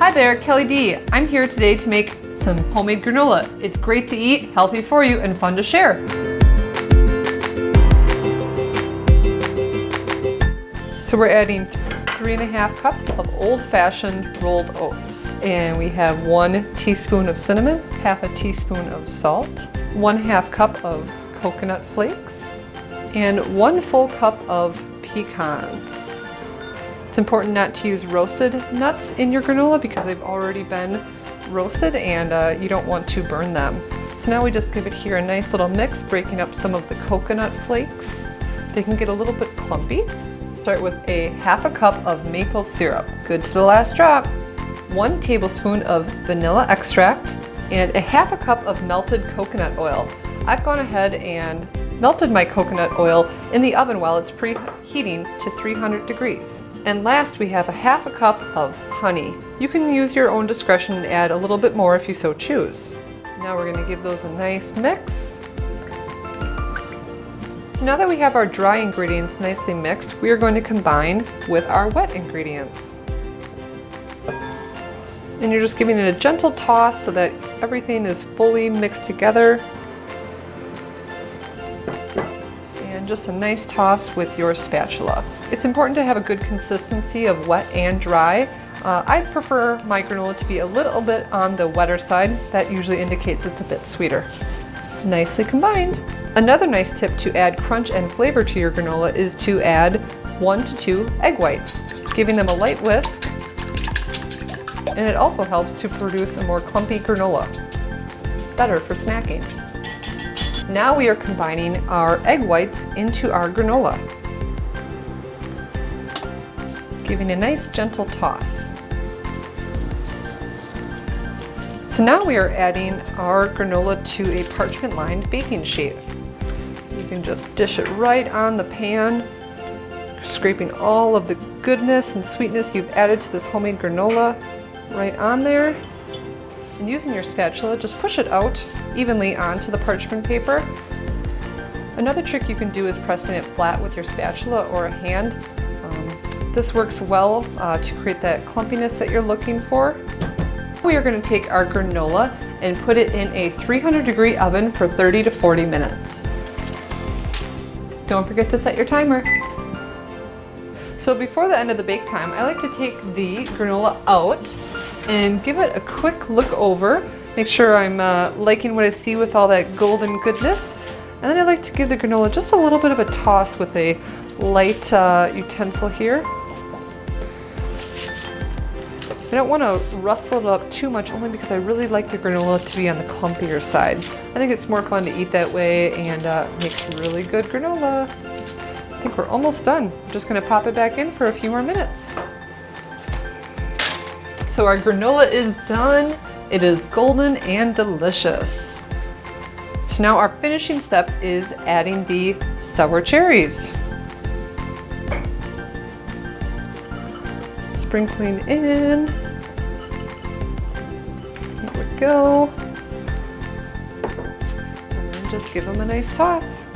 Hi there, Kelly D. I'm here today to make some homemade granola. It's great to eat, healthy for you, and fun to share. So we're adding 3½ cups of old-fashioned rolled oats. And we have 1 teaspoon of cinnamon, ½ a teaspoon of salt, 1/2 cup of coconut flakes, and 1 full cup of pecans. It's important not to use roasted nuts in your granola because they've already been roasted and you don't want to burn them. So now we just give it here a nice little mix, breaking up some of the coconut flakes. They can get a little bit clumpy. Start with a ½ a cup of maple syrup, good to the last drop, 1 tablespoon of vanilla extract, and a ½ a cup of melted coconut oil. I've gone ahead and melted my coconut oil in the oven while it's preheating to 300 degrees. And last we have a ½ a cup of honey. You can use your own discretion and add a little bit more if you so choose. Now we're going to give those a nice mix. So now that we have our dry ingredients nicely mixed, we are going to combine with our wet ingredients. And you're just giving it a gentle toss so that everything is fully mixed together. And just a nice toss with your spatula. It's important to have a good consistency of wet and dry. I prefer my granola to be a little bit on the wetter side. That usually indicates it's a bit sweeter. Nicely combined. Another nice tip to add crunch and flavor to your granola is to add 1 to 2 egg whites, giving them a light whisk, and it also helps to produce a more clumpy granola. Better for snacking. Now we are combining our egg whites into our granola, giving a nice gentle toss. So now we are adding our granola to a parchment-lined baking sheet. You can just dish it right on the pan, scraping all of the goodness and sweetness you've added to this homemade granola right on there. And using your spatula, just push it out evenly onto the parchment paper. Another trick you can do is pressing it flat with your spatula or a hand. This works well to create that clumpiness that you're looking for. We are going to take our granola and put it in a 300-degree oven for 30 to 40 minutes. Don't forget to set your timer. So before the end of the bake time, I like to take the granola out and give it a quick look over. Make sure I'm liking what I see with all that golden goodness. And then I like to give the granola just a little bit of a toss with a light utensil here. I don't want to rustle it up too much, only because I really like the granola to be on the clumpier side. I think it's more fun to eat that way and makes really good granola. I think we're almost done. I'm just going to pop it back in for a few more minutes. So our granola is done. It is golden and delicious. So now our finishing step is adding the sour cherries. Sprinkling in. Here we go. And then just give them a nice toss.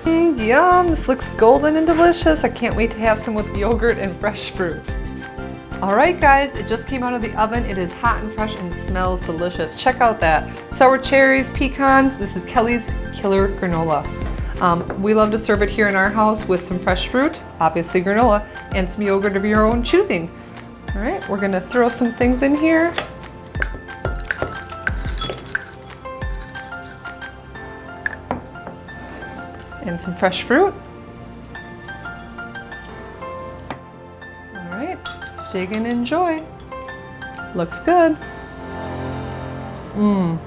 Yum, this looks golden and delicious. I can't wait to have some with yogurt and fresh fruit. All right guys, it just came out of the oven. It is hot and fresh and smells delicious. Check out that. Sour cherries, pecans. This is Kelly's Killer Granola. We love to serve it here in our house with some fresh fruit, obviously granola, and some yogurt of your own choosing. All right, we're gonna throw some things in here. And some fresh fruit. All right, dig and enjoy. Looks good. Mmm.